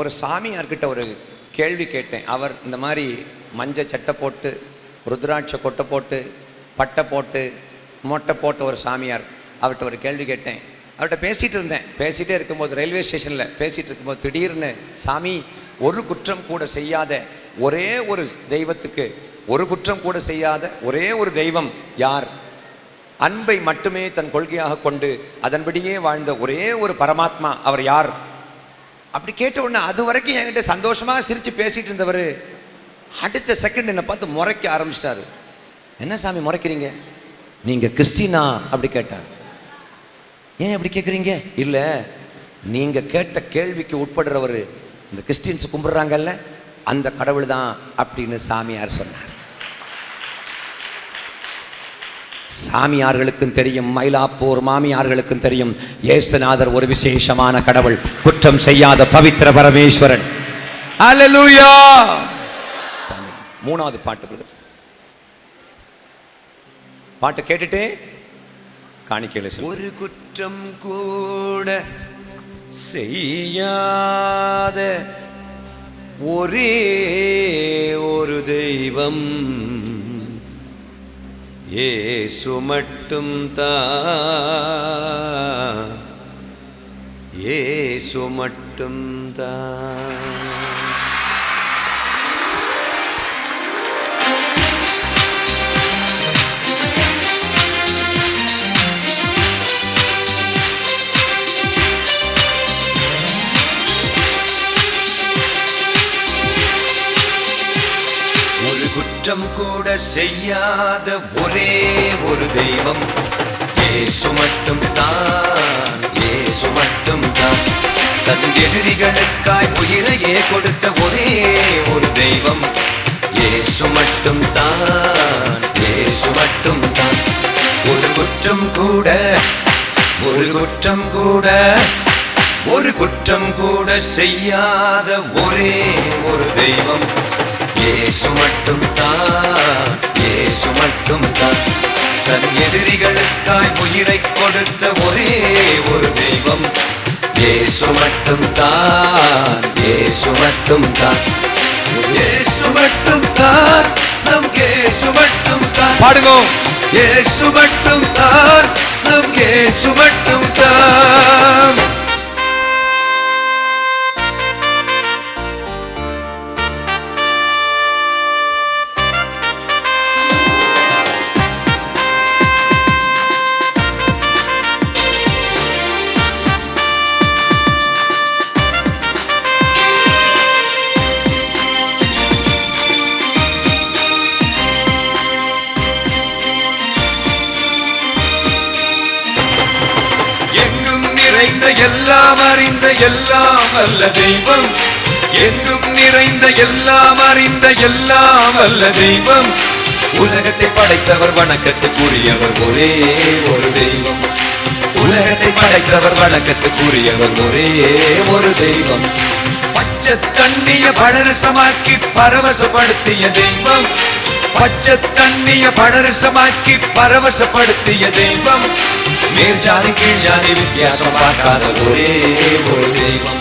ஒரு சாமியார்கிட்ட ஒரு கேள்வி கேட்டேன். அவர் இந்த மாதிரி மஞ்சள் சட்டை போட்டு ருத்ராட்ச கொட்டை போட்டு பட்டை போட்டு மொட்டை போட்ட ஒரு சாமியார். அவர்கிட்ட ஒரு கேள்வி கேட்டேன். அவர்கிட்ட பேசிகிட்டே இருக்கும்போது ரயில்வே ஸ்டேஷனில் பேசிகிட்டு இருக்கும்போது திடீர்னு, சாமி, ஒரு குற்றம் கூட செய்யாத ஒரே ஒரு தெய்வத்துக்கு, ஒரு குற்றம் கூட செய்யாத ஒரே ஒரு தெய்வம் யார்? அன்பை மட்டுமே தன் கொள்கையாக கொண்டு அதன்படியே வாழ்ந்த ஒரே ஒரு பரமாத்மா, அவர் யார்? அப்படி கேட்ட உடனே அது வரைக்கும் என்கிட்ட சந்தோஷமாக சிரித்து பேசிகிட்டு இருந்தவர் அடுத்த செகண்ட் என்னை பார்த்து முறைக்க ஆரம்பிச்சிட்டாரு. என்ன சாமி முறைக்கிறீங்க? நீங்கள் கிறிஸ்டினா? அப்படி கேட்டார். ஏன் அப்படி கேட்குறீங்க? இல்லை, நீங்கள் கேட்ட கேள்விக்கு உட்படுறவர் இந்த கிறிஸ்டின்ஸ் கும்பிட்றாங்கல்ல, அந்த கடவுள் தான் அப்படின்னு சாமியார் சொன்னார். சாமியார்களுக்கும் தெரியும், மயிலாப்பூர் மாமியார்களுக்கும் தெரியும், இயேசுநாதர் ஒரு விசேஷமான கடவுள், குற்றம் செய்யாத பவித்திர பரமேஸ்வரன். அல்லேலூயா. மூணாவது பாட்டு கேட்டுட்டு காணிக்கையில ஒரு குற்றம் கூட செய்யாத ஒரே ஒரு தெய்வம் இயேசு மட்டும் தான், இயேசு மட்டும் தான். குற்றம் கூட செய்யாத ஒரே ஒரு தெய்வம் இயேசு மட்டும் தான், இயேசு மட்டும் தான். தன் எதிரிகளுக்காய் உயிரையே கொடுத்த ஒரே ஒரு தெய்வம் இயேசு மட்டும் தான், இயேசு மட்டும் தான். ஒரு குற்றம் கூட, ஒரு குற்றம் கூட, ஒரு குற்றம் கூட செய்யாத ஒரே ஒரு தெய்வம் இயேசு மட்டும் தான், இயேசு மட்டும் தான். தன் எதிரிகளுக்காய் உயிரை கொடுத்த ஒரே ஒரு தெய்வம் இயேசு மட்டும் தான், இயேசு மட்டும் தான். இயேசு மட்டும் தான், நம் இயேசு மட்டும் தான். பாடுங்க. இயேசு மட்டும் தான், நம் இயேசு மட்டும் தான். எல்லாம் அறிந்த எல்லாம் வல்ல தெய்வம், எங்கும் நிறைந்த எல்லாம் அறிந்த எல்லாம் வல்ல தெய்வம். உலகத்தை படைத்தவர் வணக்கத்துக்குரியவர் ஒரே ஒரு தெய்வம், உலகத்தை படைத்தவர் வணக்கத்துக்குரியவர் ஒரே ஒரு தெய்வம். பச்சை தண்ணிய பழரசமாக்கி பரவசப்படுத்திய தெய்வம், பச்சை தண்ணிய பழரசமாக்கி பரவசப்படுத்திய தெய்வம். மேல் ஜாதி கீழ் ஜாதி வித்தியாசம் பார்க்காத ஒரே ஒரு தெய்வம்,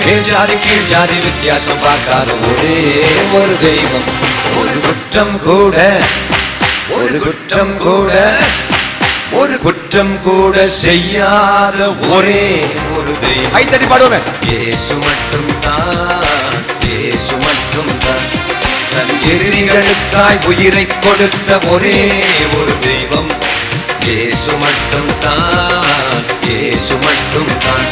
மேல் ஜாதி கீழ் ஜாதி வித்தியாசம் பார்க்காத ஒரே ஒரு தெய்வம். ஒரு குற்றம் கூட, ஒரு குற்றம் கூட, ஒரு குற்றம் கூட செய்யாத ஒரே ஒரு தெய்வம். கைத்தட்டி பாடுவேன். இயேசு மட்டும் தான், இயேசு மட்டும் தான். தன் எதிரிகளுக்காய் உயிரை கொடுத்த ஒரே ஒரு தெய்வம் இயேசு மட்டும் தான், இயேசு மட்டும் தான்.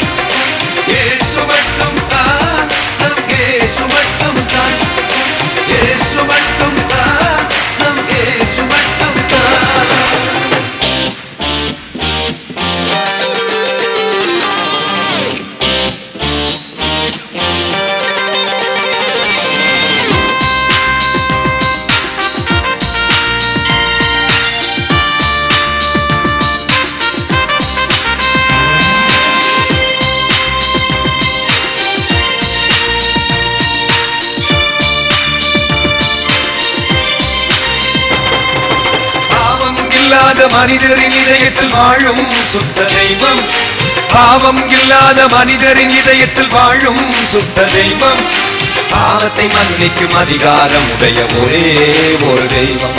இயேசு மட்டும் தான், நம் இயேசு மட்டும் தான். இயேசு மட்டும் தான், நம் இயேசு மட்டும் தான். மனிதரின் இதயத்தில் வாழும் சுத்த தெய்வம், பாவம் இல்லாத மனிதரின் இதயத்தில் வாழும் பரிசுத்த தெய்வம், பாவத்தை மன்னிக்கும் அதிகாரம் உடைய ஒரே ஒரு தெய்வம்,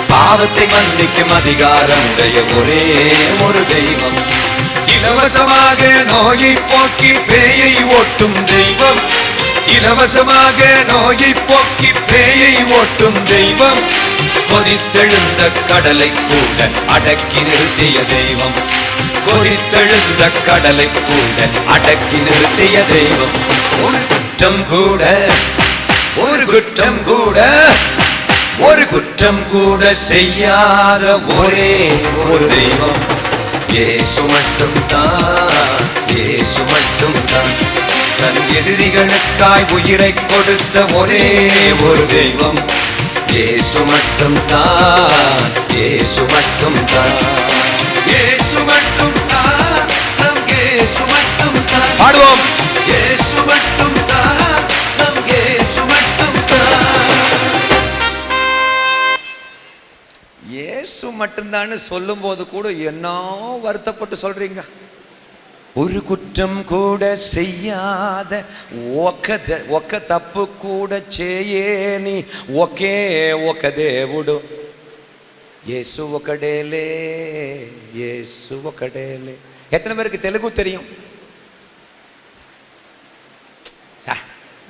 பாவத்தை மன்னிக்கும் அதிகாரம் உடைய ஒரே ஒரு தெய்வம், இலவசமாக நோயை போக்கி பேயை ஓட்டும் தெய்வம், இலவசமாக நோயை போக்கி பேயை ஓட்டும் தெய்வம், கொதித்தெழுந்த கடலை கூட அடக்கி நிறுத்திய தெய்வம், கொதித்தெழுந்த கடலை கூட அடக்கி நிறுத்திய தெய்வம், ஒரு குற்றம் கூட ஒரு குற்றம் கூட ஒரு குற்றம் கூட செய்யாத ஒரே ஒரு தெய்வம், இயேசு மட்டும்தான், இயேசு மட்டும்தான், தன் எதிரிகளுக்காய் உயிரை கொடுத்த ஒரே ஒரு தெய்வம், இயேசு மட்டும்தான், இயேசு மட்டும்தான், இயேசு மட்டும்தான், நம் இயேசு மட்டும்தான், பாடுவோம். இயேசு மட்டும்தான், நம் இயேசு மட்டும்தான். இயேசு மட்டும்தான் சொல்லும் போது கூட என்ன வருத்தப்பட்டு சொல்றீங்க. ஒரு குற்றம் கூட செய்யாத ఒక్క తప్పు కూడా చేయని ఒకే ఒక దేవుడు యేసు ఒకడేలే, యేసు ఒకడేలే. எத்தனை பேருக்கு தெலுங்கு தெரியும்?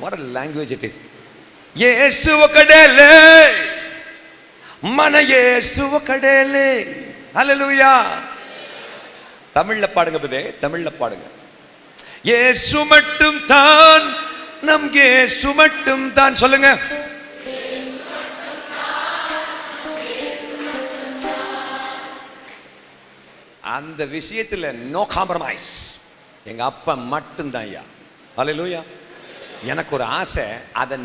What a language it is. యేసు ఒకడేలే, మన యేసు ఒకడేలే. ஹல்லேலூயா. தமிழ்ல பாடுங்க பிரதே, தமிழ்ல பாடுங்க. இயேசு மட்டும் தான், நம் இயேசு மட்டும் தான். சொல்லுங்க. அந்த விஷயத்துல நோ காம்ப்ரமைஸ். எங்க அப்பா மட்டும் தான் ஐயா. ஹல்லேலூயா. எனக்கு ஒரு ஆசை, அதை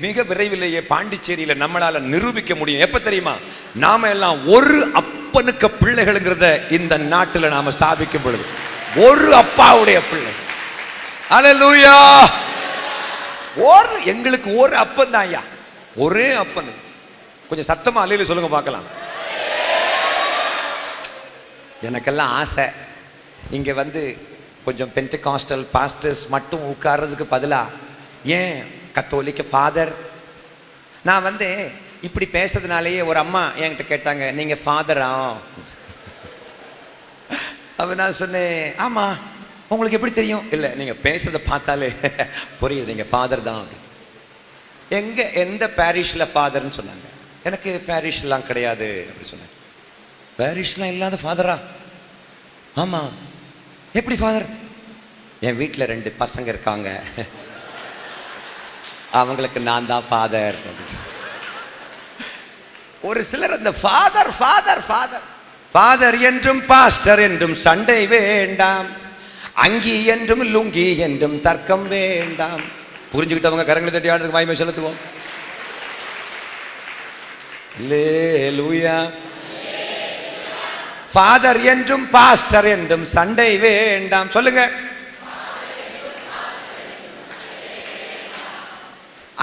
மிக விரைவிலேயே பாண்டிச்சேரியில நம்மளால நிரூபிக்க முடியும். எப்ப தெரியுமா? நாம எல்லாம் ஒரு அப்பனுக்கு பிள்ளைகள்ங்கிறத இந்த நாட்டில் நாம ஸ்தாபிக்கும் பொழுது, ஒரு அப்பாவுடைய பிள்ளை. ஹல்லேலூயா. எங்களுக்கு ஒரு அப்பன் தான் ஐயா, ஒரே அப்பன். கொஞ்சம் சத்தமா அல்லேலூயா சொல்லுங்க பார்க்கலாம். எனக்கெல்லாம் ஆசை, இங்க வந்து கொஞ்சம் பென்டெகாஸ்டல் பாஸ்டர்ஸ் மட்டும் உட்கார்றதுக்கு பதிலா, ஏன் கத்தோலிக்க ஃபாதர், நான் வந்து இப்படி பேசுறதுனாலேயே ஒரு அம்மா என்கிட்ட கேட்டாங்க, நீங்க ஃபாதரா? அப்ப நான் சொன்னேன், ஆமா. உங்களுக்கு எப்படி தெரியும்? இல்லை, நீங்க பேசுறதை பார்த்தாலே புரியுது, நீங்க ஃபாதர் தான். எங்க எந்த பேரிஷ்ல ஃபாதர்ன்னு சொன்னாங்க. எனக்கு பேரிஷ்லாம் கிடையாது அப்படி சொன்னேன். பேரிஷ்லாம் இல்லாத ஃபாதரா? ஆமா. எப்படி ஃபாதர்? என் வீட்டில் 2 பசங்க இருக்காங்க, அவங்களுக்கு நான் தான் ஃபாதர். ஒரு சிலர் அந்த ஃபாதர் ஃபாதர் ஃபாதர் ஃபாதர் என்றும் பாஸ்டர் என்றும் சண்டை வேண்டாம், அங்கி என்றும் லுங்கி என்றும் தர்க்கம் வேண்டாம். புரிஞ்சுக்கிட்டவங்க கரங்களை தட்டி ஆடுறதுக்கு மகிமை செலுத்துவோம். அல்லேலூயா. ஃபாதர் என்றும் பாஸ்டர் என்றும் சண்டை வேண்டாம். சொல்லுங்க.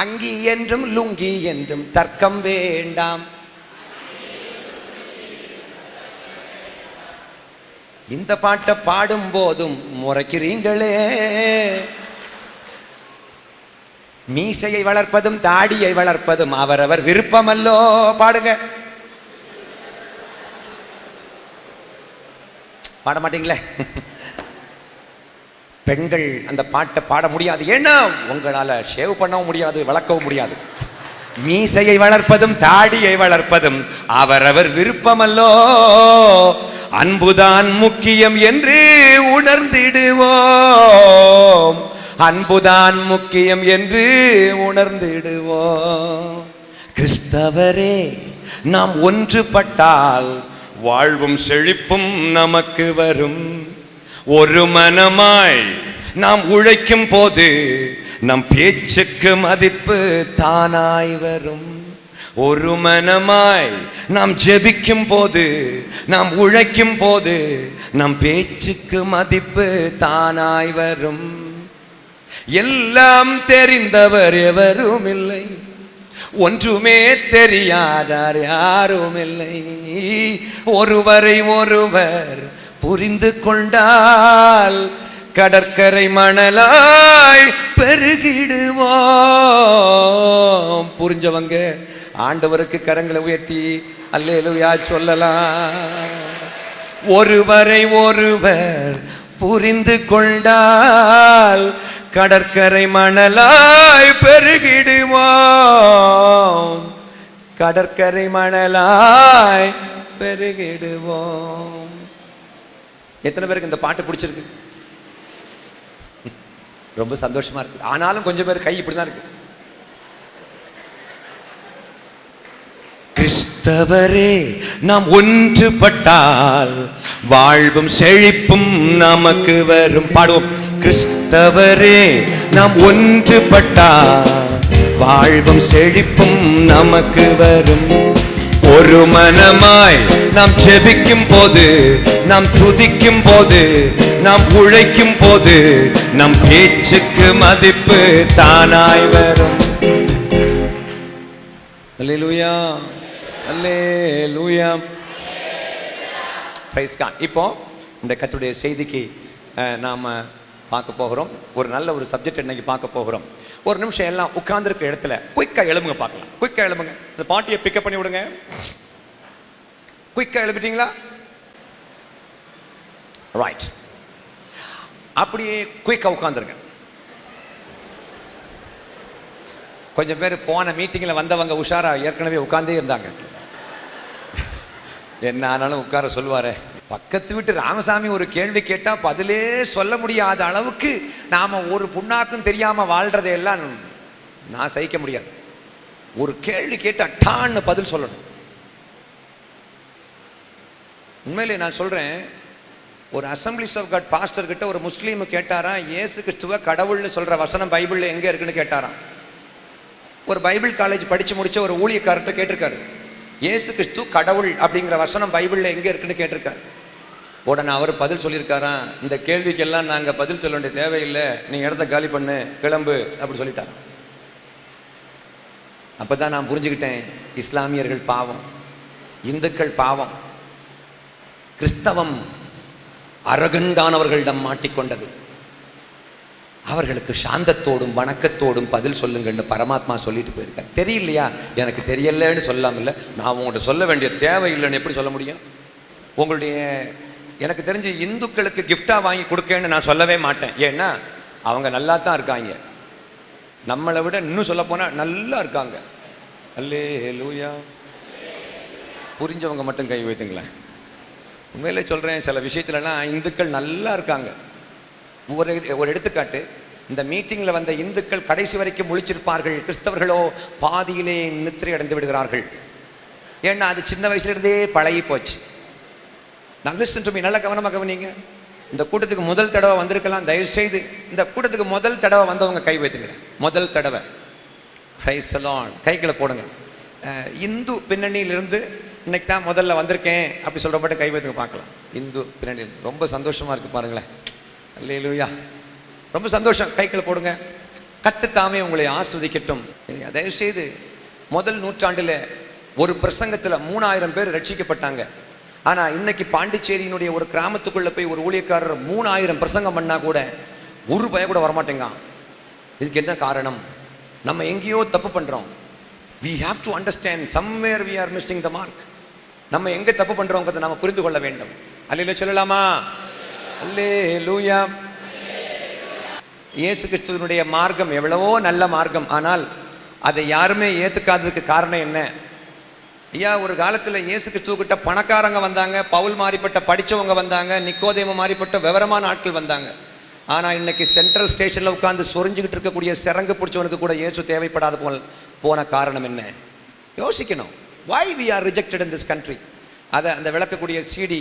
அங்கி என்றும் லுங்கி என்றும் தர்க்கம் வேண்டாம். இந்த பாட்டை பாடும் போதும் முறைக்கிறீங்களே, மீசையை வளர்ப்பதும் தாடியை வளர்ப்பதும் அவரவர் விருப்பமல்லோ. பாடுங்க. பாட மாட்டீங்களே. பெண்கள் அந்த பாட்டை பாட முடியாது, ஏன்னா உங்களால ஷேவ் பண்ணவும் முடியாது, வளர்க்கவும் முடியாது. மீசையை வளர்ப்பதும் தாடியை வளர்ப்பதும் அவரவர் விருப்பமல்லோ, அன்புதான் முக்கியம் என்று உணர்ந்திடுவோம், அன்புதான் முக்கியம் என்று உணர்ந்திடுவோம். கிறிஸ்தவரே, நாம் ஒன்றுபட்டால் வாழ்வும் செழிப்பும் நமக்கு வரும். ஒரு மனமாய் நாம் உழைக்கும் போது நம் பேச்சுக்கு மதிப்பு தானாய் வரும். ஒரு மனமாய் நாம் ஜெபிக்கும் போது, நாம் உழைக்கும் போது நம் பேச்சுக்கு மதிப்பு தானாய் வரும். எல்லாம் தெரிந்தவர் எவரும் இல்லை, ஒன்றுமே தெரியாதார் யாரும் இல்லை. ஒருவரை ஒருவர் புரிந்து கொண்டால் கடற்கரை மணலாய் புரிஞ்சவங்க ஆண்டவருக்கு கரங்களை உயர்த்தி அல்லேலூயா சொல்லலாம். ஒருவரை ஒருவர் புரிந்து கொண்டால் கடற்கரை மணலாய் பெருகிடுவோம், கடற்கரை மணலாய் பெருகிடுவோம். எத்தனை பேருக்கு இந்த பாட்டு பிடிச்சிருக்கு? ரொம்ப சந்தோஷமா இருக்கு. ஆனாலும் கொஞ்சம் பேர் கை இப்படிதான் இருக்கு. கிறிஸ்தவரே நாம் ஒன்றுபட்டால் வாழ்வும் செழிப்பும் நமக்கு வரும். பாடுவோம். கிறிஸ்தவரே நாம் ஒன்றுபட்டால் வாழ்வும் செழிப்பும் நமக்கு வரும். ஒரு மனமாய் நாம் ஜெபிக்கும் போது, நாம் துதிக்கும் போது, நாம் உழைக்கும் போது நம் பேச்சுக்கு மதிப்பு தானாய் வரும். அல்லேலூயா, அல்லேலூயா, பிரைஸ் காட். இப்போ இந்த கர்த்தருடைய செய்திக்கு நாம் பார்க்க போகிறோம். ஒரு நல்ல ஒரு சப்ஜெக்ட் இன்னைக்கு பார்க்க போகிறோம். ஒரு நிமிஷம் எல்லாம் உட்கார்ந்துருக்க இடத்துல குயிக்காக எழும்புங்க பார்க்கலாம். குயிக்காக எழும்புங்க. இந்த பாட்டியை பிக்கப் பண்ணி விடுங்க. குயிக்காக எழுப்பிட்டீங்களா? ரைட். அப்படியே குயிக்காக உட்காந்துருங்க. கொஞ்சம் பேர் போன மீட்டிங்கில் வந்தவங்க உஷாரா ஏற்கனவே உட்கார்ந்தே இருந்தாங்க. என்ன ஆனாலும் உட்கார சொல்லுவாரே. பக்கத்து வீட்டு ராமசாமி ஒரு கேள்வி கேட்டால் பதிலே சொல்ல முடியாத அளவுக்கு நாம் ஒரு புண்ணாக்கும் தெரியாமல் வாழ்கிறதையெல்லாம் நான் சகிக்க முடியாது. ஒரு கேள்வி கேட்டால் டான்னு பதில் சொல்லணும். உண்மையிலே நான் சொல்கிறேன், ஒரு அசம்பிளிஸ் ஆஃப் காட் பாஸ்டர் கிட்ட ஒரு முஸ்லீமு கேட்டாராம், இயேசு கிறிஸ்துவ கடவுள்னு சொல்கிற வசனம் பைபிளில் எங்கே இருக்குன்னு கேட்டாராம். ஒரு பைபிள் காலேஜ் படித்து முடிச்ச ஒரு ஊழியக்காரர்கிட்ட கேட்டிருக்காரு, இயேசு கிறிஸ்து கடவுள் அப்படிங்கிற வசனம் பைபிளில் எங்கே இருக்குன்னு கேட்டிருக்காரு. உடனே அவர் பதில் சொல்லியிருக்காராம், இந்த கேள்விக்கெல்லாம் நாங்கள் பதில் சொல்ல வேண்டிய தேவையில்லை, நீ இடத்த காலி பண்ணு, கிளம்பு அப்படி சொல்லிட்டாராம். அப்போ தான் நான் புரிஞ்சுக்கிட்டேன், இஸ்லாமியர்கள் பாவம், இந்துக்கள் பாவம், கிறிஸ்தவம் அரகண்டானவர்களிடம் மாட்டிக்கொண்டது. அவர்களுக்கு சாந்தத்தோடும் வணக்கத்தோடும் பதில் சொல்லுங்கன்னு பரமாத்மா சொல்லிட்டு போயிருக்கார். தெரியலையா? எனக்கு தெரியலன்னு சொல்லாமல்ல, நான் உங்கள்கிட்ட சொல்ல வேண்டிய தேவையில்லைன்னு எப்படி சொல்ல முடியும்? உங்களுடைய எனக்கு தெரிஞ்சு இந்துக்களுக்கு கிஃப்டாக வாங்கி கொடுக்கன்னு நான் சொல்லவே மாட்டேன். ஏன்னா அவங்க நல்லா தான் இருக்காங்க, நம்மளை விட இன்னும் சொல்ல போனால் நல்லா இருக்காங்க. அல்லேலூயா. புரிஞ்சவங்க மட்டும் கை வைத்துங்களேன். உண்மையிலே சொல்கிறேன், சில விஷயத்துலலாம் இந்துக்கள் நல்லா இருக்காங்க. ஒரு எடுத்துக்காட்டு, இந்த மீட்டிங்கில் வந்த இந்துக்கள் கடைசி வரைக்கும் முழிச்சிருப்பார்கள், கிறிஸ்தவர்களோ பாதியிலே நித்திரை அடைந்து விடுகிறார்கள். ஏன்னா அது சின்ன வயசுலேருந்தே பழகி போச்சு. நான் லிசன் டு மீ, நல்ல கவனமாக கவனிங்க. இந்த கூட்டத்துக்கு முதல் தடவை வந்திருக்கலாம், தயவுசெய்து இந்த கூட்டத்துக்கு முதல் தடவை வந்தவங்க கை வைத்துக்கிறேன். முதல் தடவை பிரைஸ் தி லார்ட் கைகளை போடுங்க. இந்து பின்னணியிலிருந்து இன்னைக்கு தான் முதல்ல வந்திருக்கேன் அப்படி சொல்கிற மட்டும் கை வைத்துங்க பார்க்கலாம். இந்து பின்னணியிலிருந்து ரொம்ப சந்தோஷமாக இருக்குது பாருங்களேன். அல்லேலூயா, ரொம்ப சந்தோஷம். கைகளை போடுங்க. கர்த்தர் தாமே உங்களை ஆஸ்வதிக்கட்டும். தயவுசெய்து முதல் நூற்றாண்டில் ஒரு பிரசங்கத்தில் 3000 பேர் ரட்சிக்கப்பட்டாங்க. ஆனால் இன்னைக்கு பாண்டிச்சேரியினுடைய ஒரு கிராமத்துக்குள்ளே போய் ஒரு ஊழியக்காரர் 3000 பிரசங்கம் பண்ணால் கூட ஒரு பய கூட வரமாட்டேங்க. இதுக்கு என்ன காரணம்? நம்ம எங்கேயோ தப்பு பண்ணுறோம். we have to understand somewhere we are missing the mark. நம்ம எங்கே தப்பு பண்ணுறோங்கிறத நம்ம புரிந்து கொள்ள வேண்டும். அல்லேலூயா சொல்லலாமா? அல்லேலூயா. இயேசு கிறிஸ்துவினுடைய மார்க்கம் எவ்வளவோ நல்ல மார்க்கம், ஆனால் அதை யாருமே ஏற்றுக்காததுக்கு காரணம் என்ன? ஐயா, ஒரு காலத்தில் இயேசு கிறிஸ்துவக்கிட்ட பணக்காரங்க வந்தாங்க, பவுல் மாறிப்பட்ட படித்தவங்க வந்தாங்க, நிக்கோதேமு மாறிப்பட்ட விவரமான ஆட்கள் வந்தாங்க. ஆனால் இன்னைக்கு சென்ட்ரல் ஸ்டேஷனில் உட்காந்து சொரிஞ்சுக்கிட்டு இருக்கக்கூடிய சிறங்கு பிடிச்சவனுக்கு கூட இயேசு தேவைப்படாத போன காரணம் என்ன? யோசிக்கணும். why we are rejected in this country? அதை அந்த விளக்கக்கூடிய சிடி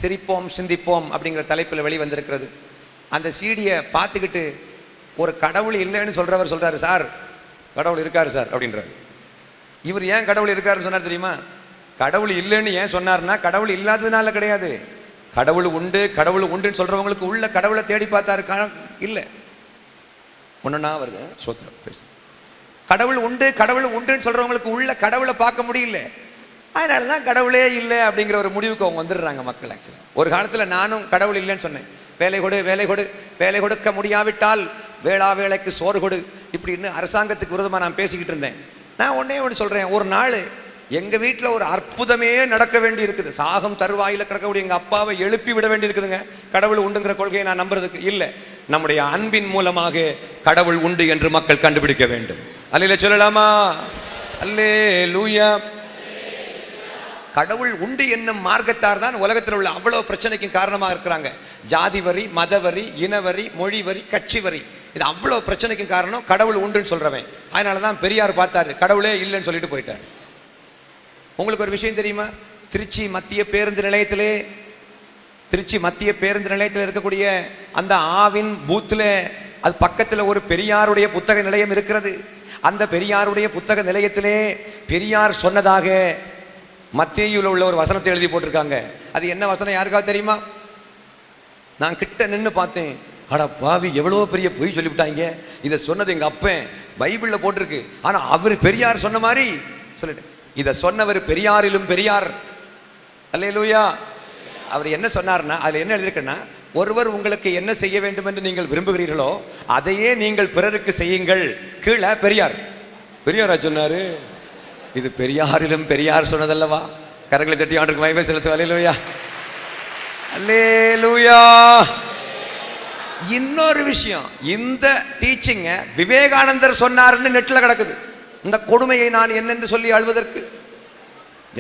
சிரிப்போம் சிந்திப்போம் அப்படிங்கிற தலைப்பில் வெளிவந்திருக்கிறது. அந்த சிடியை பார்த்துக்கிட்டு ஒரு கடவுள் இல்லைன்னு சொல்கிறவர் சொல்கிறாரு, சார் கடவுள் இருக்காரு சார் அப்படின்றாரு. இவர் ஏன் கடவுள் இருக்காருன்னு சொன்னார் தெரியுமா? கடவுள் இல்லைன்னு ஏன் சொன்னார்னா, கடவுள் இல்லாததுனால கிடையாது, கடவுள் உண்டு கடவுள் உண்டுன்னு சொல்கிறவங்களுக்கு உள்ள கடவுளை தேடி பார்த்தாரு, இல்லை ஒன்றுனா வருது சோத்திரம் பேசு. கடவுள் உண்டு கடவுள் உண்டுன்னு சொல்கிறவங்களுக்கு உள்ள கடவுளை பார்க்க முடியல, அதனால தான் கடவுளே இல்லை அப்படிங்கிற ஒரு முடிவுக்கு அவங்க வந்துடுறாங்க மக்கள். ஆக்சுவலாக ஒரு காலத்தில் நானும் கடவுள் இல்லைன்னு சொன்னேன். வேலை கொடு வேலை கொடு, வேலை கொடுக்க முடியாவிட்டால் வேளா வேலைக்கு சோறு கொடு இப்படின்னு அரசாங்கத்துக்கு விரோதமாக நான் பேசிக்கிட்டு இருந்தேன். நான் ஒன்று சொல்கிறேன், ஒரு நாள் எங்கள் வீட்டில் ஒரு அற்புதமே நடக்க வேண்டி இருக்குது. சாகம் தருவாயில் கிடக்கக்கூடிய எங்கள் அப்பாவை எழுப்பி விட வேண்டி இருக்குதுங்க. கடவுள் உண்டுங்கிற கொள்கையை நான் நம்புறதுக்கு இல்லை. நம்முடைய அன்பின் மூலமாக கடவுள் உண்டு என்று மக்கள் கண்டுபிடிக்க வேண்டும். அல்லேலூயா சொல்லலாமா? அல்லேலூயா. கடவுள் உண்டு என்னும் மார்க்கத்தார் தான் உலகத்தில் உள்ள அவ்வளவு பிரச்சனைக்கும் காரணமாக இருக்கிறாங்க. ஜாதி வரி, மத வரி, இனவரி, மொழி வரி, கட்சி வரி, இது அவ்வளோ பிரச்சனைக்கும் காரணம் கடவுள் உண்டுன்னு சொல்கிறவன். அதனால தான் பெரியார் பார்த்தாரு, கடவுளே இல்லைன்னு சொல்லிட்டு போயிட்டார். உங்களுக்கு ஒரு விஷயம் தெரியுமா? திருச்சி மத்திய பேருந்து நிலையத்தில் இருக்கக்கூடிய அந்த ஆவின் பூத்தில் அது பக்கத்தில் ஒரு பெரியாருடைய புத்தக நிலையம் இருக்கிறது. அந்த பெரியாருடைய புத்தக நிலையத்திலே பெரியார் சொன்னதாக மத்தேயுவில் உள்ள ஒரு வசனத்தை எழுதி போட்டிருக்காங்க. அது என்ன வசனம் யாருக்காவது தெரியுமா? நான் கிட்ட நின்று பார்த்தேன். அட பாவி, எவ்வளோ பெரிய பொய் சொல்லிவிட்டாங்க. இதை சொன்னது எங்கள் அப்பன், பைபிளில் போட்டிருக்கு. ஆனால் அவர் பெரியார் சொன்ன மாதிரி சொல்லிட்டு, இதை சொன்னவர் பெரியாரிலும் பெரியார். அல்லேலூயா. அவர் என்ன சொன்னார்னா, அதில் என்ன எழுதியிருக்குன்னா, ஒருவர் உங்களுக்கு என்ன செய்ய வேண்டும் என்று நீங்கள் விரும்புகிறீர்களோ அதையே நீங்கள் பிறருக்கு செய்யுங்கள். கீழே பெரியாரா சொன்னார். இது பெரியாரிலும் பெரியார் சொன்னதல்லவா? கரங்களை தட்டி ஆண்டுக்கு மகிமை செலுத்து. அல்லேலூயா, அல்லேலூயா. இன்னொரு விஷயம், இந்த டீச்சிங்க விவேகானந்தர் சொன்னார்னு நெட்டில் கிடக்குது. இந்த கொடுமையை நான் என்னென்று சொல்லி அழுவதற்கு?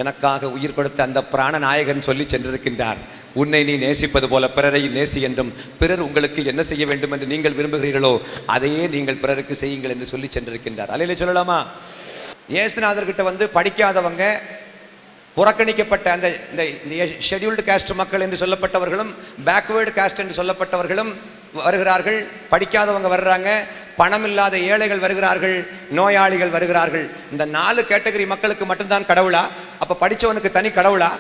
எனக்காக உயிர் கொடுத்த அந்த பிராண நாயகன் சொல்லி சென்றிருக்கின்றார், உன்னை நீ நேசிப்பது போல பிறரை நேசி என்றும், பிறர் உங்களுக்கு என்ன செய்ய வேண்டும் என்று நீங்கள் விரும்புகிறீர்களோ அதையே நீங்கள் பிறருக்கு செய்யுங்கள் என்று சொல்லி சென்றிருக்கின்றார். அல்லேலூயா சொல்லலாமா? இயேசுநாதர்கிட்ட வந்து படிக்காதவங்க, புறக்கணிக்கப்பட்ட அந்த இந்த ஷெட்யூல்டு காஸ்ட் மக்கள் என்று சொல்லப்பட்டவர்களும் பேக்வேர்டு காஸ்ட் என்று சொல்லப்பட்டவர்களும் வருகிறார்கள். படிக்காதவங்க வர்றாங்க, பணம் இல்லாத ஏழைகள் வருகிறார்கள், நோயாளிகள் வருகிறார்கள். இந்த 4 கேட்டகரி மக்களுக்கு மட்டும்தான் கடவுளா? அப்போ படித்தவனுக்கு தனி கடவுளா?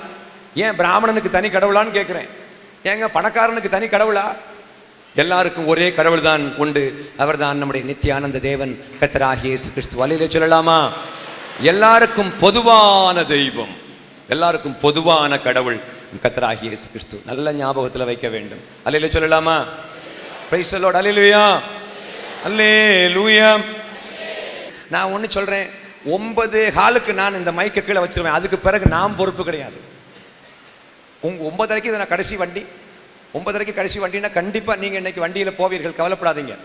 ஏன் பிராமணனுக்கு தனி கடவுளான்னு கேட்குறேன். ஏங்க பணக்காரனுக்கு தனி கடவுளா? எல்லாருக்கும் ஒரே கடவுள் தான் உண்டு. அவர் தான் நம்முடைய நித்தியானந்த தேவன் கர்த்தராகிய இயேசு கிறிஸ்து. அல்லேலூயா சொல்லலாமா? எல்லாருக்கும் பொதுவான தெய்வம், எல்லாருக்கும் பொதுவான கடவுள் கர்த்தராகிய இயேசு கிறிஸ்து. நல்ல ஞாபகத்தில் வைக்க வேண்டும். அல்லேலூயா சொல்லலாமா? Praise the Lord. அல்லேலூயா, அல்லேலூயா. நான் ஒன்று சொல்கிறேன், 9:15க்கு நான் இந்த மைக்கை கீழே வச்சிருவேன். அதுக்கு பிறகு நான் பொறுப்பு கிடையாது. 9:30க்கு நான் கடைசி வண்டி. 9:30க்கு கடைசி வண்டினா கண்டிப்பாக நீங்கள் இன்றைக்கி வண்டியில் போவீர்கள், கவலைப்படாதீங்க.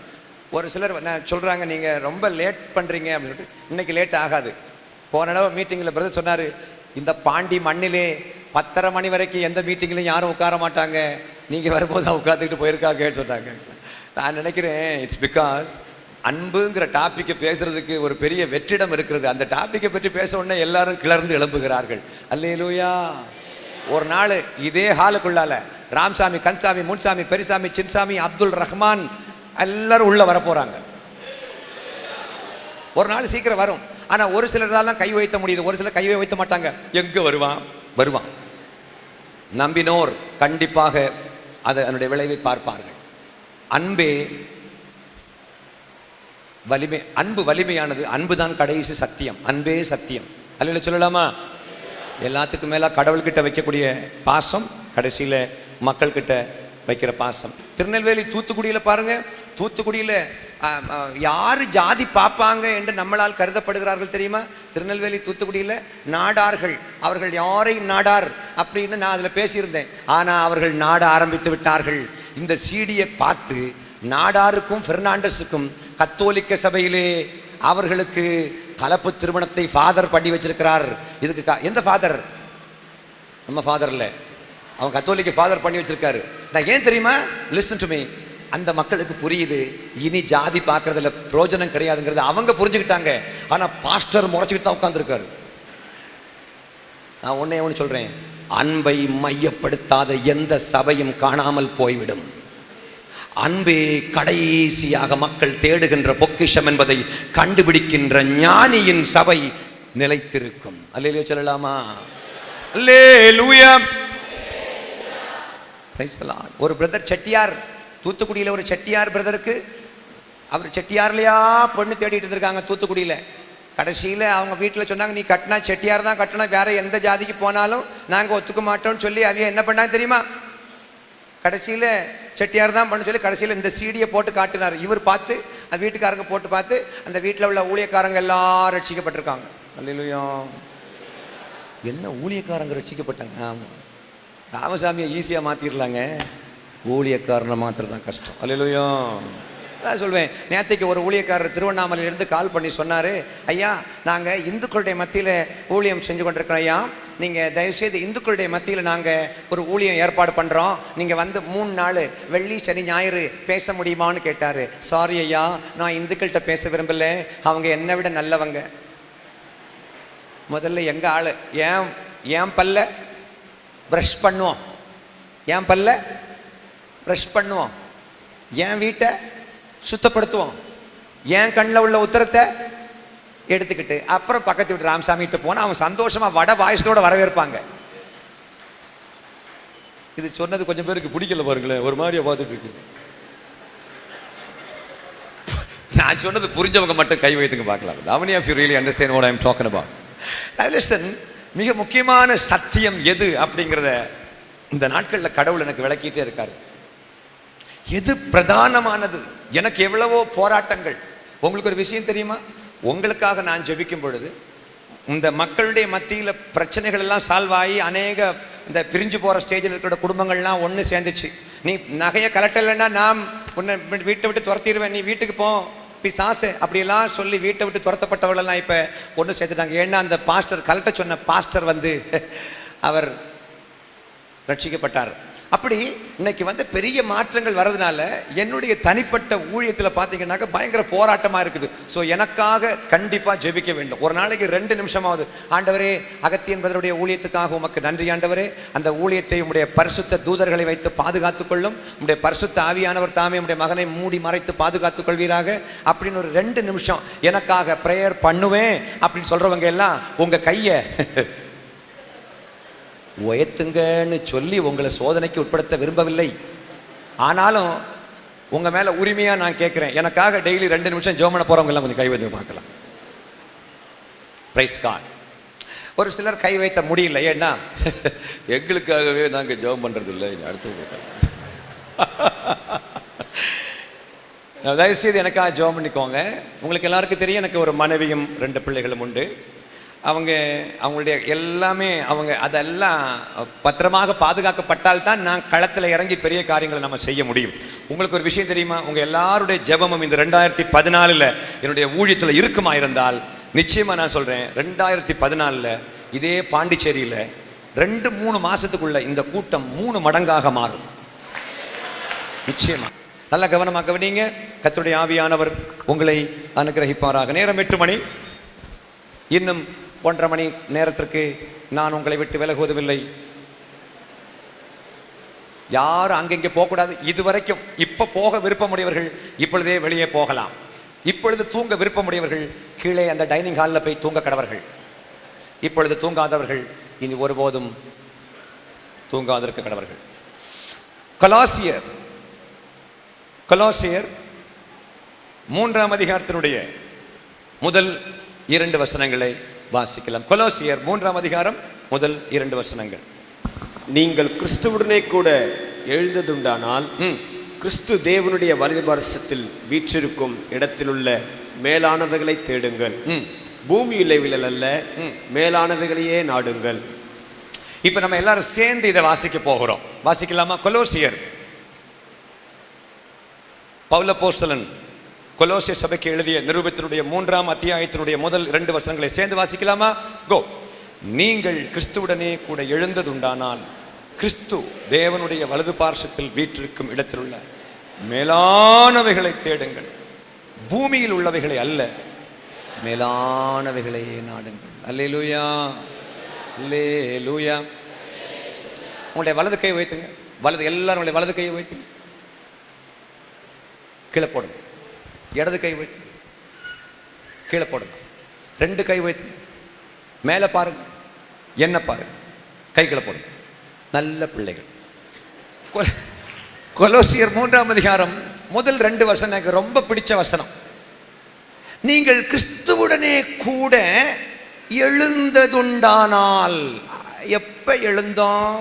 ஒரு சிலர் நான் சொல்கிறாங்க, நீங்கள் ரொம்ப லேட் பண்ணுறீங்க அப்படின்னு சொல்லிட்டு. இன்றைக்கி லேட் ஆகாது. போன தடவை மீட்டிங்கில் பிரதர் சொன்னார், இந்த பாண்டி மண்ணிலே 10:30 மணி வரைக்கும் எந்த மீட்டிங்லையும் யாரும் உட்கார மாட்டாங்க, நீங்கள் வரும்போது தான் உட்காந்துக்கிட்டு போயிருக்காங்கன்னு சொன்னாங்க. நான் நினைக்கிறேன், இட்ஸ் பிகாஸ் அன்புங்கிற டாப்பிக்கை பேசுறதுக்கு ஒரு பெரிய வெற்றிடம் இருக்கிறது. அந்த டாப்பிக்கை பற்றி பேச உடனே எல்லாரும் கிளர்ந்து எழும்புகிறார்கள். அல்லேலூயா. ஒரு நாள் இதே ஹாலுக்குள்ளால ராம்சாமி, கன்சாமி, முன்சாமி, பெரிசாமி, சின்சாமி, அப்துல் ரஹ்மான் எல்லாரும் உள்ள வரப்போறாங்க. ஒரு நாள் சீக்கிரம் வரும். ஆனால் ஒரு சிலர் தான் கை வைத்த முடியுது, ஒரு சிலர் கையை வைத்த மாட்டாங்க. எங்கே வருவான் நம்பினோர் கண்டிப்பாக அதனுடைய விளைவை பார்ப்பார்கள். அன்பே வலிமை, அன்பு வலிமையானது. அன்பு தான் கடைசி சத்தியம், அன்பே சத்தியம். அல்லேலூயா சொல்லலாமா? எல்லாத்துக்கும் மேலே கடவுள்கிட்ட வைக்கக்கூடிய பாசம், கடைசியில் மக்கள்கிட்ட வைக்கிற பாசம். திருநெல்வேலி தூத்துக்குடியில் பாருங்க, தூத்துக்குடியில் யார் ஜாதி பார்ப்பாங்க என்று நம்மளால் கருதப்படுகிறார்கள் தெரியுமா? திருநெல்வேலி தூத்துக்குடியில் நாடார்கள். அவர்கள் யாரையும் நாடார் அப்படின்னு நான் அதில் பேசியிருந்தேன். ஆனால் அவர்கள் நாட ஆரம்பித்து விட்டார்கள். இந்த சீடியை பார்த்து நாடாருக்கும் பெர்னாண்டஸுக்கும் கத்தோலிக்க சபையிலே அவர்களுக்கு கலப்பு திருமணத்தை ஃபாதர் பண்ணி வச்சிருக்கிறார். இதுக்கு எந்த ஃபாதர்? நம்ம ஃபாதர் இல்லை, அவன் கத்தோலிக்க ஃபாதர் பண்ணி வச்சிருக்காரு. நான் ஏன் தெரியுமா? Listen to me. அந்த மக்களுக்கு புரியுது, இனி ஜாதி பார்க்கறதுல பிரயோஜனம் கிடையாதுங்கிறது அவங்க புரிஞ்சுக்கிட்டாங்க. ஆனால் பாஸ்டர் முறைச்சிக்கிட்டு தான் உட்காந்துருக்காரு. நான் ஒன்று சொல்கிறேன், அன்பை மையப்படுத்தாத எந்த சபையும் காணாமல் போய்விடும். அன்பே கடைசியாக மக்கள் தேடுகின்ற பொக்கிஷம் என்பதை கண்டுபிடிக்கின்ற ஞானியின் சபை நிலைத்திருக்கும். அல்லேலூயா சொல்லலாமா? அல்லேலூயா. ஒரு பிரதர் செட்டியார், தூத்துக்குடியில் ஒரு செட்டியார் பிரதருக்கு, அவர் செட்டியார்லையா பொண்ணு தேடிட்டு இருக்காங்க தூத்துக்குடியில். கடைசியில் அவங்க வீட்டில் சொன்னாங்க, நீ கட்டினா செட்டியார் தான் கட்டணும், வேற எந்த ஜாதிக்கு போனாலும் நாங்கள் ஒத்துக்க மாட்டோம்னு சொல்லி அவங்க என்ன பண்ணாங்க தெரியுமா? கடைசியில் செட்டியார் தான் பண்ண சொல்லி கடைசியில் இந்த சீடியை போட்டு காட்டினார். இவர் பார்த்து அந்த வீட்டுக்காரங்க போட்டு பார்த்து அந்த வீட்டில் உள்ள ஊழியக்காரங்க எல்லாரும் ரட்சிக்கப்பட்டிருக்காங்க. அல்லேலூயா. என்ன ஊழியக்காரங்க ரட்சிக்கப்பட்டாங்க? ஆமாம், ராமசாமியை ஈஸியாக மாற்றிடலாங்க, ஊழியக்காரனை மாத்திரம் தான் கஷ்டம். அல்லேலூயா. அதான் சொல்வேன். நேற்றுக்கு ஒரு ஊழியக்காரர் திருவண்ணாமலையிலேருந்து கால் பண்ணி சொன்னார், ஐயா நாங்கள் இந்துக்களுடைய மத்தியில் ஊழியம் செஞ்சு கொண்டிருக்கிறோம் ஐயா, நீங்கள் தயவுசெய்து இந்துக்களுடைய மத்தியில் நாங்கள் ஒரு ஊழியம் ஏற்பாடு பண்ணுறோம், நீங்கள் வந்து 3 நாள் வெள்ளி சனி ஞாயிறு பேச முடியுமான்னு கேட்டார். சாரி ஐயா, நான் இந்துக்கள்கிட்ட பேச விரும்பலை, அவங்க என்னை விட நல்லவங்க. முதல்ல எங்கள் ஆள் ஏன் பல்ல ப்ரஷ் பண்ணுவோம், ஏன் பல்ல ப்ரஷ் பண்ணுவோம், என் வீட்டை சுத்தப்படுத்துவோம், என் கண்ணில் உள்ள உத்தரத்தை எடுத்துக்கிட்டு அப்புறம் பக்கத்து வீட்டு ராமசாமிகிட்ட போனால் அவன் சந்தோஷமாக வட பாயசத்தோடு வரவேற்பாங்க. இது சொன்னது கொஞ்சம் பேருக்கு பிடிக்கல பாருங்களேன், ஒரு மாதிரியா பார்த்துட்டு இருக்கு. நான் சொன்னது புரிஞ்சவங்க மட்டும் கை வைத்துங்க பார்க்கலாம். How many of you really understand what I am talking about? Listen, மிக முக்கியமான சத்தியம் எது அப்படிங்கிறத இந்த நாட்களில் கடவுள் எனக்கு விளக்கிட்டே இருக்காரு. எது பிரதானமானது? எனக்கு எவ்வளவோ போராட்டங்கள். உங்களுக்கு ஒரு விஷயம் தெரியுமா? உங்களுக்காக நான் ஜெபிக்கும் பொழுது இந்த மக்களுடைய மத்தியில் பிரச்சனைகள் எல்லாம் சால்வ் ஆகி அநேக இந்த பிரிஞ்சு போகிற ஸ்டேஜில் இருக்கிற குடும்பங்கள்லாம் ஒன்று சேர்ந்துச்சு. நீ நகையை கலட்டலைன்னா நான் உன்னை வீட்டை விட்டு துரத்திடுவேன், நீ வீட்டுக்கு போ பிசாசு அப்படியெல்லாம் சொல்லி வீட்டை விட்டு துரத்தப்பட்டவர்களெல்லாம் இப்போ ஒன்று சேர்த்துட்டாங்க. ஏன்னா அந்த பாஸ்டர் கலட்ட சொன்ன பாஸ்டர் வந்து அவர் ரட்சிக்கப்பட்டார். அப்படி இன்னைக்கு வந்து பெரிய மாற்றங்கள் வர்றதுனால என்னுடைய தனிப்பட்ட ஊழியத்தில் பார்த்தீங்கன்னாக்க பயங்கர போராட்டமாக இருக்குது. ஸோ எனக்காக கண்டிப்பாக ஜெபிக்க வேண்டும். ஒரு நாளைக்கு 2 நிமிஷமாவது, ஆண்டவரே அகத்தியன் பிரதருடைய ஊழியத்துக்காக உமக்கு நன்றி ஆண்டவரே, அந்த ஊழியத்தை உம்முடைய பரிசுத்த தூதர்களை வைத்து பாதுகாத்துக் கொள்ளும், உம்முடைய பரிசுத்த ஆவியானவர் தாமே உம்முடைய மகனை மூடி மறைத்து பாதுகாத்துக் கொள்வீராக அப்படின்னு ஒரு 2 நிமிஷம் எனக்காக ப்ரேயர் பண்ணுவேன் அப்படின்னு சொல்கிறவங்க எல்லாம் உங்கள் கையை உயர்த்துங்கன்னு சொல்லி உங்களை சோதனைக்கு உட்படுத்த விரும்பவில்லை. ஆனாலும் உங்கள் மேலே உரிமையாக நான் கேட்குறேன், எனக்காக டெய்லி 2 நிமிஷம் ஜெபம் பண்ண போகிறவங்க எல்லாம் கொஞ்சம் கை வைத்து பார்க்கலாம். பிரைஸ் காட். ஒரு சிலர் கை வைத்த முடியல, ஏன்னா எங்களுக்காகவே நாங்கள் ஜெபம் பண்ணுறது இல்லை, அடுத்து தயவுசெய்து எனக்காக ஜெபம் பண்ணிக்கோங்க. உங்களுக்கு எல்லாருக்கும் தெரியும், எனக்கு ஒரு மனைவியும் 2 பிள்ளைகளும் உண்டு. அவங்களுடைய எல்லாமே அதெல்லாம் பத்திரமாக பாதுகாக்கப்பட்டால்தான் நான் களத்தில் இறங்கி பெரிய காரியங்களை நம்ம செய்ய முடியும். உங்களுக்கு ஒரு விஷயம் தெரியுமா? உங்கள் எல்லாருடைய ஜெபமும் இந்த 2014 என்னுடைய ஊழியத்தில் இருக்குமா இருந்தால் நிச்சயமாக நான் சொல்கிறேன், 2014 இதே பாண்டிச்சேரியில் 2-3 மாதத்துக்குள்ள இந்த கூட்டம் 3 மடங்காக மாறும். நிச்சயமாக. நல்ல கவனமாக கவனிங்க. கர்த்தருடைய ஆவியானவர் உங்களை அனுகிரகிப்பாராக. நேரம் 8 மணி. இன்னும் 1.5 மணி நேரத்திற்கு நான் உங்களை விட்டு விலகுவதுமில்லை. யாரும் அங்கெங்கே போகக்கூடாது. இதுவரைக்கும் இப்போ போக விருப்பமுடையவர்கள் இப்பொழுதே வெளியே போகலாம். இப்பொழுது தூங்க விருப்பமுடையவர்கள் கீழே அந்த டைனிங் ஹாலில் போய் தூங்க கடவர்கள். இப்பொழுது தூங்காதவர்கள் இனி ஒருபோதும் தூங்காதிருக்க கடவர்கள். கொலோசியர் 3ஆம் அதிகாரத்தினுடைய முதல் 2 வசனங்களை வாசிக்கலாம். கொலோசியர் 3ஆம் அதிகாரம் முதல் 2 வசனங்கள். நீங்கள் கிறிஸ்துவுடனே கூட எழுந்ததுண்டானால் கிறிஸ்து தேவனுடைய வலது பார்சத்தில் வீற்றிருக்கும் இடத்திலுள்ள மேலானவைகளை தேடுங்கள், பூமியுள்ளவைகள் அல்ல, மேலானவைகளையே நாடுங்கள். இப்ப நம்ம எல்லாரும் சேர்ந்து இதை வாசிக்க போகிறோம். வாசிக்கலாமா? கொலோசியர் பவுல் அப்போஸ்தலன் கொலோசிய சபைக்கு எழுதிய நிருபத்தினுடைய 3ஆம் அத்தியாயத்தினுடைய முதல் 2 வசனங்களை சேர்ந்து வாசிக்கலாமா? கோ. நீங்கள் கிறிஸ்துவுடனே கூட எழுந்ததுண்டானால் கிறிஸ்து தேவனுடைய வலது பார்சத்தில் வீற்றிருக்கும் இடத்திலுள்ள மேலானவைகளை தேடுங்கள், பூமியில் உள்ளவைகளை அல்ல, மேலானவைகளையே நாடுங்கள். அல்லேலூயா, அல்லேலூயா. உங்களுடைய வலது கையை வைத்துங்க. எல்லாரும் வலது கையை வைத்துங்க. கீழே போடுங்க. இடது கை வைத்து கீழே போடுங்க. 2 கை வைத்து மேலே பாருங்க, என்ன பாருங்க, கைகளை போடுங்க. நல்ல பிள்ளைகள். கொலோசியர் 3ஆம் அதிகாரம் முதல் 2 வசனம் எனக்கு ரொம்ப பிடிச்ச வசனம். நீங்கள் கிறிஸ்துவுடனே கூட எழுந்ததுண்டானால். எப்ப எழுந்தோம்?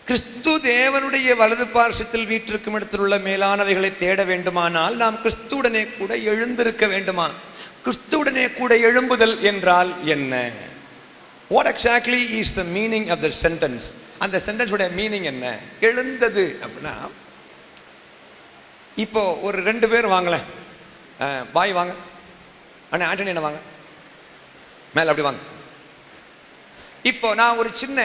கிறிஸ்து தேவனுடைய வலது பார்சத்தில் வீற்றிருக்கும் இடத்தில் உள்ள மேலானவைகளை தேட வேண்டுமானால் நாம் கிறிஸ்துவுடனே கூட எழுந்திருக்க வேண்டுமா? கிறிஸ்துவுடனே கூட எழும்புதல் என்றால் என்ன? What exactly is the meaning of the sentence? அந்த சென்டென்ஸோட மீனிங் என்ன? எழுந்தது அப்படின்னா, இப்போ ஒரு 2 பேர் வாங்களேன், பாய் வாங்க, அண்ணா ஆண்டனி என்ன வாங்க, மேலே அப்படி வாங்க. இப்போ நான் ஒரு சின்ன,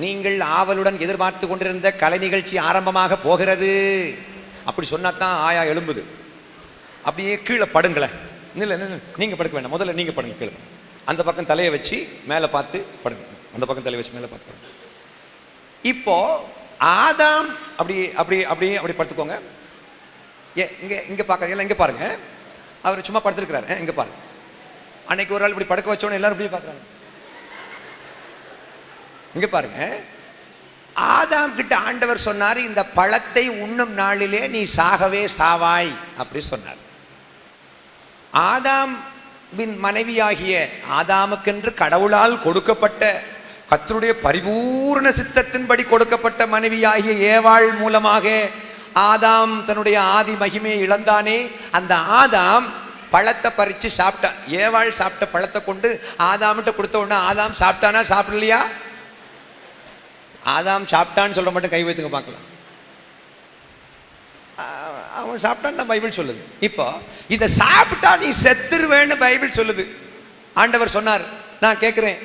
நீங்கள் ஆவலுடன் எதிர்பார்த்து கொண்டிருந்த கலை நிகழ்ச்சி ஆரம்பமாக போகிறது அப்படி சொன்னா தான் ஆயா எழும்புது. அப்படியே கீழே படுங்களேன். இல்லை நீங்கள் படுக்க வேண்டாம், முதல்ல நீங்கள் படுங்க, கீழே அந்த பக்கம் தலையை வச்சு மேலே பார்த்து படுங்க, அந்த பக்கம் தலையை வச்சு மேலே பார்த்து படுங்க. இப்போ ஆதாம் அப்படி அப்படி அப்படி அப்படி படுத்துக்கோங்க. இங்கே இங்கே பார்க்க, இங்கே பாருங்க, அவர் சும்மா படுத்துருக்கிறாரு, இங்கே பாருங்க. அன்னைக்கு ஒரு ஆள் இப்படி படுக்க வச்சோன்னு எல்லாரும் இப்படி பார்க்குறாங்க. இங்க பாருங்க, ஆதாம் கிட்ட ஆண்டவர் சொன்னார், இந்த பழத்தை உண்ணும் நாளிலே நீ சாகவே சாவாய் அப்படி சொன்னார். ஆதாமின் மனைவியாகிய, ஆதாமுக்கென்று கடவுளால் கொடுக்கப்பட்ட, கர்த்தருடைய பரிபூர்ண சித்தத்தின்படி கொடுக்கப்பட்ட மனைவியாகிய ஏவாள் மூலமாக ஆதாம் தன்னுடைய ஆதி மகிமையை இழந்தானே. அந்த ஆதாம் பழத்தை பறித்து சாப்பிட்டான். ஏவாள் சாப்பிட்ட பழத்தை கொண்டு ஆதாம்கிட்ட கொடுத்த உடனே ஆதாம் சாப்பிட்டானா சாப்பிடலையா? ஆதாம் சாப்பிட்டான்னு சொல்ற மட்டும் கை வைத்துங்க பார்க்கலாம். அவன் சாப்பிட்டான்னு பைபிள் சொல்லுது. இப்போ இதை சாப்பிட்டா நீ செத்துருவேன்னு பைபிள் சொல்லுது. ஆண்டவர் சொன்னார், நான் கேட்குறேன்,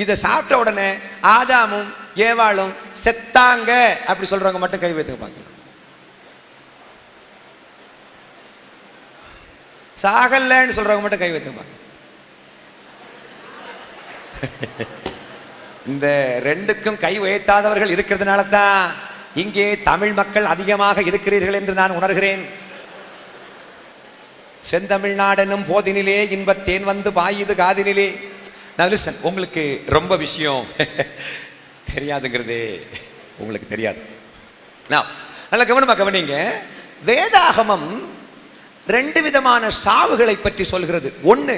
இதை சாப்பிட்ட உடனே ஆதாமும் ஏவாளும் செத்தாங்க அப்படி சொல்றவங்க மட்டும் கை வைத்துங்க பார்க்கலாம். சாகலன்னு சொல்றவங்க மட்டும் கை வைத்துங்க பார்க்கலாம். இந்த 2க்கும் கை உயர்த்தாதவர்கள் இருக்கிறதுனால தான் இங்கே தமிழ் மக்கள் அதிகமாக இருக்கிறீர்கள் என்று நான் உணர்கிறேன். செந்தமிழ்நாடெனும் போதினிலே இன்பத்தேன் வந்து பாயுது காதினிலே. நான் லிசன், உங்களுக்கு ரொம்ப விஷயம் தெரியாதுங்கிறதே உங்களுக்கு தெரியாது. நல்ல கவனமாக கவனிங்க. வேதாகமம் 2 விதமான சாவுகளை பற்றி சொல்கிறது. ஒன்று,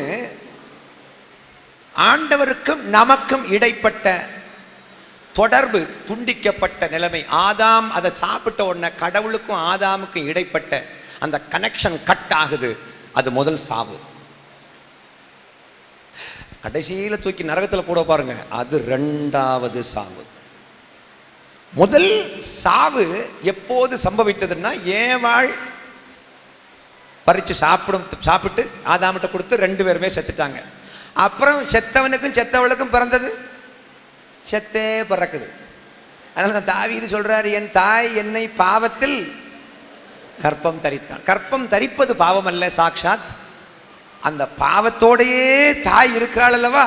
ஆண்டவருக்கும் நமக்கும் இடைப்பட்ட தொடர்பு துண்டிக்கப்பட்ட நிலைமை. ஆதாம் அதை சாப்பிட்ட உடனே கடவுளுக்கும் ஆதாமுக்கும் இடைப்பட்ட அந்த கனெக்ஷன் கட் ஆகுது. அது முதல் சாவு. கடைசியில் தூக்கி நரகத்தில் போட பாருங்க, அது 2வது சாவு. முதல் சாவு எப்போது சம்பவித்ததுன்னா, ஏவாள் பறித்து சாப்பிட்டு ஆதாமிட்ட கொடுத்து 2 பேருமே செத்துட்டாங்க. அப்புறம் செத்தவனுக்கும் செத்தவளுக்கும் பிறந்தது செத்தே பிறக்குது. அதனால தான் தாவீது சொல்றாரு, என் தாய் என்னை பாவத்தில் கற்பம் தரித்தான். கற்பம் தரிப்பது பாவம் அல்ல, சாக்ஷாத் அந்த பாவத்தோடையே தாய் இருக்கிறாள் அல்லவா.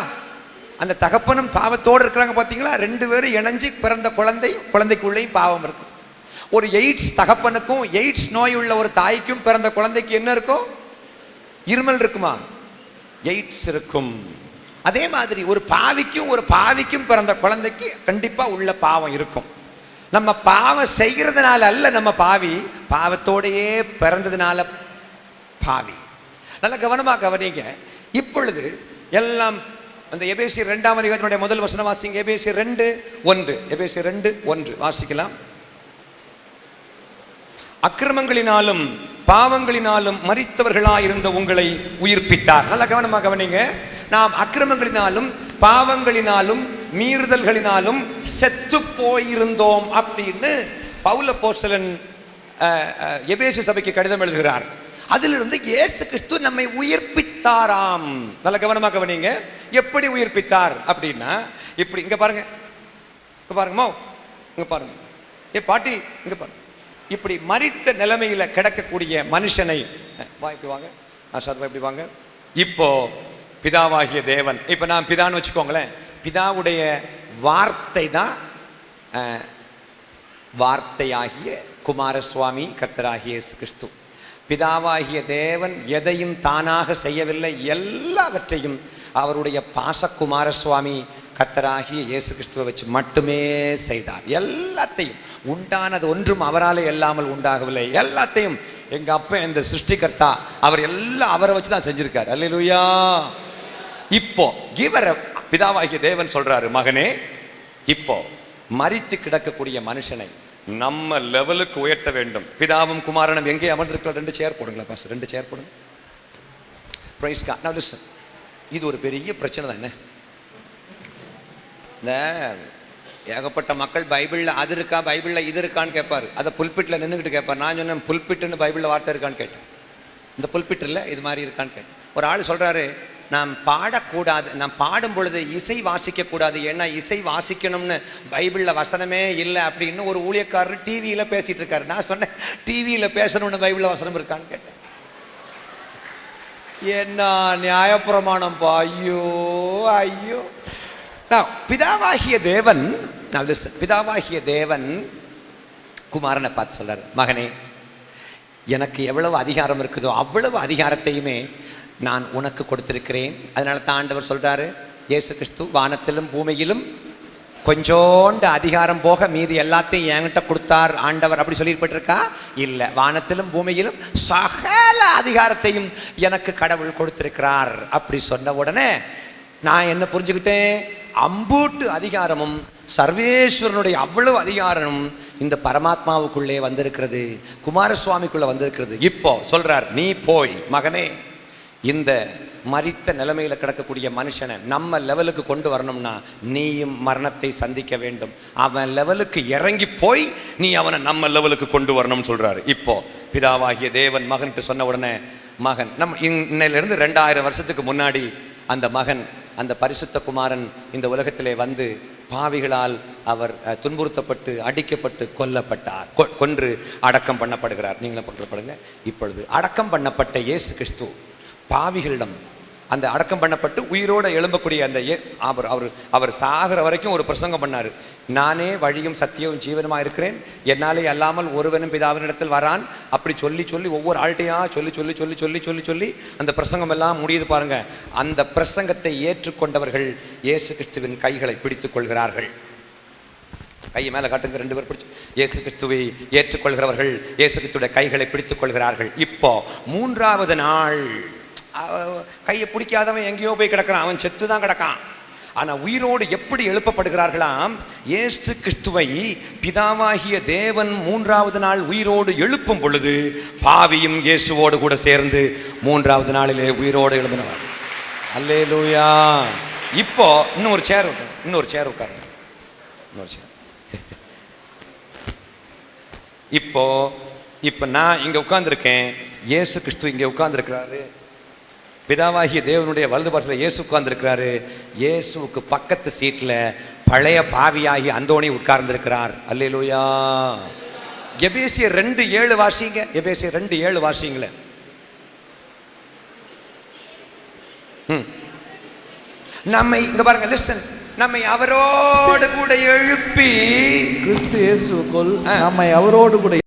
அந்த தகப்பனும் பாவத்தோடு இருக்கிறாங்க. பார்த்தீங்களா, 2 பேரும் இணைஞ்சு பிறந்த குழந்தைக்குள்ளேயும் பாவம் இருக்கு. ஒரு எய்ட்ஸ் தகப்பனுக்கும் எய்ட்ஸ் நோய் உள்ள ஒரு தாய்க்கும் பிறந்த குழந்தைக்கு என்ன இருக்கும்? இருமல் இருக்குமா? எய்ட்ஸ் இருக்கும். அதே மாதிரி ஒரு பாவிக்கும் பிறந்த குழந்தைக்கு கண்டிப்பா உள்ள பாவம் இருக்கும். நம்ம பாவம் செய்கிறதுனால அல்ல, நம்ம பாவத்தோடையே பிறந்ததுனால பாவி. நல்ல கவனமாக கவனிங்க. இப்பொழுது எல்லாம் அந்த எபேசியர் 2ஆம் அதிகாரத்தினுடைய முதல் வசனம் வாசிங்க. எபேசியர் 2:1. எபேசியர் 2:1 வாசிக்கலாம். அக்கிரமங்களினாலும் பாவங்களினாலும் மரித்தவர்களாயிருந்த உங்களை உயிர்ப்பித்தார். நல்ல கவனமாக கவனிங்க. நாம் அக்கிரமங்களினாலும் பாவங்களினாலும் மீறுதல்களினாலும் செத்து போயிருந்தோம் அப்படின்னு பவுல் அப்போஸ்தலன் எபேசு சபைக்கு கடிதம் எழுதுகிறார். அதிலிருந்து இயேசு கிறிஸ்து நம்மை உயிர்ப்பித்தாராம். நல்ல கவனமாக கவனிங்க. எப்படி உயிர்ப்பித்தார் அப்படின்னா, இப்படி இங்க பாருங்க, இங்க பாருங்கம்மா, இங்க பாருங்க, பாட்டி இங்க பாருங்க. இப்படி மரித்த நிலைமையில கிடக்கக்கூடிய மனுஷனை, இப்படி வாங்க ஆசாத், இப்படி வாங்க. இப்போ பிதாவாகிய தேவன், இப்போ நான் பிதான்னு வச்சுக்கோங்களேன், பிதாவுடைய வார்த்தை தான் வார்த்தையாகிய குமாரசுவாமி கர்த்தராகிய இயேசு கிறிஸ்து. பிதாவாகிய தேவன் எதையும் தானாக செய்யவில்லை, எல்லாவற்றையும் அவருடைய பாசகுமாரசுவாமி கர்த்தராகிய இயேசு கிறிஸ்துவை வச்சு மட்டுமே செய்தார். எல்லாத்தையும் உண்டானது ஒன்றும் அவராலே இல்லாமல் உண்டாகவில்லை. எல்லாத்தையும் எங்க அப்பா இந்த சிருஷ்டிகர்த்தா அவர் எல்லாம் அவரை வச்சு தான் செஞ்சிருக்காரு. அல்லேலூயா. இப்போ இவரை பிதாவாகிய தேவன் சொல்றாரு, மகனே இப்போ மரித்து கிடக்கக்கூடிய மனுஷனை நம்ம லெவலுக்கு உயர்த்த வேண்டும். பிதாவும் குமாரனும் எங்கே அமர்ந்திருக்கிற 2 சேர் போடுங்களா பாஸ்டர், 2 சேர் போடுங்க. Price God. நவ லிசன், இது ஒரு பெரிய பிரச்சனை தான். என்ன இந்த ஏகப்பட்ட மக்கள் பைபிளில் அது இருக்கா, பைபிளில் இது இருக்கான்னு கேட்பார். அதை புல்பிட்டில் நின்றுக்கிட்டு கேட்பார். நான் சொன்னேன் புல்பிட்டுன்னு பைபிளில் வார்த்தை இருக்கான்னு கேட்டேன். இந்த புல்பிட்டில் இது மாதிரி இருக்கான்னு கேட்டேன். ஒரு ஆள் சொல்கிறாரு, நாம் பாடக்கூடாது, நாம் பாடும் பொழுது இசை வாசிக்கக்கூடாது, ஏன்னா இசை வாசிக்கணும்னு பைபிளில் வசனமே இல்லை அப்படின்னு ஒரு ஊழியக்காரர் டிவியில் பேசிகிட்டு இருக்காரு. நான் சொன்னேன், டிவியில் பேசணும்னு பைபிளில் வசனம் இருக்கான்னு கேட்டேன். என்ன நியாயப்பிரமாணம்ப்பா, ஐயோ ஐயோ. பிதாவாகிய தேவன், பிதாவாகிய தேவன் குமாரனை பார்த்து சொல்றாரு, மகனே, எனக்கு எவ்வளவு அதிகாரம் இருக்குதோ அவ்வளவு அதிகாரத்தையுமே நான் உனக்கு கொடுத்திருக்கிறேன். அதனால தான் ஆண்டவர் சொல்றாரு, இயேசு கிறிஸ்து வானத்திலும் பூமியிலும் கொஞ்சோண்டு அதிகாரம் போக மீதி எல்லாத்தையும் என்கிட்ட கொடுத்தார் ஆண்டவர் அப்படி சொல்லியிருப்பட்டிருக்கா? இல்லை, வானத்திலும் பூமியிலும் சகல அதிகாரத்தையும் எனக்கு கடவுள் கொடுத்திருக்கிறார். அப்படி சொன்ன உடனே நான் என்ன புரிஞ்சுக்கிட்டேன், அம்பூட்டு அதிகாரமும் சர்வேஸ்வரனுடைய அவ்வளவு அதிகாரமும் இந்த பரமாத்மாவுக்குள்ளே வந்திருக்கிறது, குமாரசுவாமிக்குள்ளே வந்திருக்கிறது. இப்போ சொல்றார், நீ போய் மகனே, இந்த மரித்த நிலைமையில் கிடக்கக்கூடிய மனுஷனை நம்ம லெவலுக்கு கொண்டு வரணும்னா நீயும் மரணத்தை சந்திக்க வேண்டும். அவன் லெவலுக்கு இறங்கி போய் நீ அவனை நம்ம லெவலுக்கு கொண்டு வரணும்னு சொல்றாரு. இப்போ பிதாவாகிய தேவன் மகன்ட்டு சொன்ன உடனே மகன், நம்ம இன்னையிலிருந்து 2000 வருஷத்துக்கு முன்னாடி அந்த மகன், அந்த பரிசுத்த குமாரன் இந்த உலகத்திலே வந்து பாவிகளால் அவர் துன்புறுத்தப்பட்டு அடிக்கப்பட்டு கொல்லப்பட்டார், கொன்று அடக்கம் பண்ணப்படுகிறார். நீங்களும் படுங்க. இப்பொழுது அடக்கம் பண்ணப்பட்ட இயேசு கிறிஸ்து பாவிகளிடம் அந்த அடக்கம் பண்ணப்பட்டு உயிரோடு எழும்பக்கூடிய அந்த அவர் சாகிற வரைக்கும் ஒரு பிரசங்கம் பண்ணார். நானே வழியும் சத்தியமும் ஜீவனுமாக இருக்கிறேன், என்னாலே அல்லாமல் ஒருவனும் பிதாவினிடத்தில் வரான். அப்படி சொல்லி சொல்லி ஒவ்வொரு ஆள்கிட்டையாக சொல்லி சொல்லி சொல்லி சொல்லி சொல்லி சொல்லி அந்த பிரசங்கம் எல்லாம் முடியுது பாருங்க. அந்த பிரசங்கத்தை ஏற்றுக்கொண்டவர்கள் இயேசு கிறிஸ்துவின் கைகளை பிடித்துக் கொள்கிறார்கள். கையை மேலே காட்டுங்க, 2 பேர் பிடிச்சி. இயேசு கிறிஸ்துவை ஏற்றுக்கொள்கிறவர்கள் இயேசு கிறிஸ்துடைய கைகளை பிடித்துக் கொள்கிறார்கள். இப்போ 3வது நாள் கையை பிடிக்காதவன் எங்கேயோ போய் கிடக்கிறான், அவன் செத்து தான் கிடக்கான். ஆனால் உயிரோடு எப்படி எழுப்பப்படுகிறார்களாம்? இயேசு கிறிஸ்துவை பிதாவாகிய தேவன் 3வது நாள் உயிரோடு எழுப்பும் பொழுது பாவியும் இயேசுவோடு கூட சேர்ந்து 3வது நாளிலே உயிரோடு எழுப்பினவர். அல்லேலூயா. இப்போ இன்னொரு சேர் உட்காருங்க. இப்போ நான் இங்கே உட்கார்ந்துருக்கேன், இயேசு கிறிஸ்து இங்கே உட்கார்ந்துருக்கிறாரு. பிதாவாகிய தேவனுடைய வலது பார்சல இயேசு உட்கார்ந்துருக்கிறாரு. இயேசுவுக்கு பக்கத்து சீட்டில் பழைய பாவியாகி அந்தோணி உட்கார்ந்துருக்கிறார். அல்லேலூயா. எபேசியர் 2:7 வாசிங்க. எபேசியர் 2:7 வாசிங்களே. நம்மை இங்க பாருங்க, லிசன், நம்மை அவரோடு கூட எழுப்பி கிறிஸ்து இயேசுவுக்குள் நம்மை அவரோடு கூட